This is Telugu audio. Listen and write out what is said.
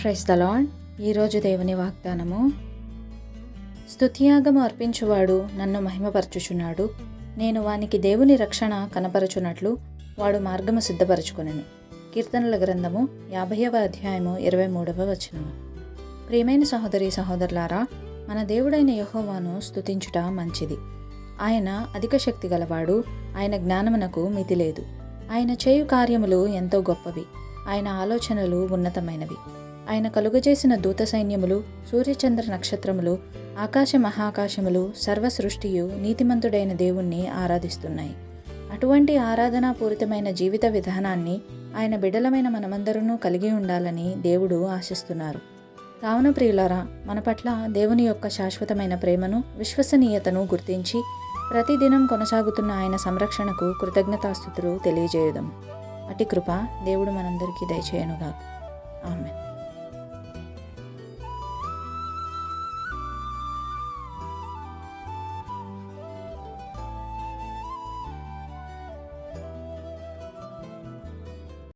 Praise the lord. ఈరోజు దేవుని వాగ్దానము. స్తుతియాగము అర్పించువాడు నన్ను మహిమపరచుచున్నాడు. నేను వానికి దేవుని రక్షణ కనపరచునట్లు వాడు మార్గము సిద్ధపరచుకొనెను. కీర్తనల గ్రంథము 50వ అధ్యాయము 23వ వచనము. ప్రియమైన సహోదరి సహోదరులారా, మన దేవుడైన యెహోవాను స్తుతించుట మంచిది. ఆయన అధిక శక్తి గలవాడు. ఆయన జ్ఞానమునకు మితి లేదు. ఆయన చేయు కార్యములు ఎంతో గొప్పవి. ఆయన ఆలోచనలు ఉన్నతమైనవి. ఆయన కలుగజేసిన దూత సైన్యములు, సూర్యచంద్ర నక్షత్రములు, ఆకాశ మహాకాశములు, సర్వ సృష్టియు నీతిమంతుడైన దేవుణ్ణి ఆరాధిస్తున్నాయి. అటువంటి ఆరాధనాపూరితమైన జీవిత విధానాన్ని ఆయన బిడ్డలమైన మనమందరూ కలిగి ఉండాలని దేవుడు ఆశిస్తున్నారు. కావున ప్రియులారా, మన పట్ల దేవుని యొక్క శాశ్వతమైన ప్రేమను, విశ్వసనీయతను గుర్తించి ప్రతిదినం కొనసాగుతున్న ఆయన సంరక్షణకు కృతజ్ఞతాస్తుతులు తెలియజేయుదాం. అటి కృప దేవుడు మనందరికీ దయచేయనుగా. ఆమేన్.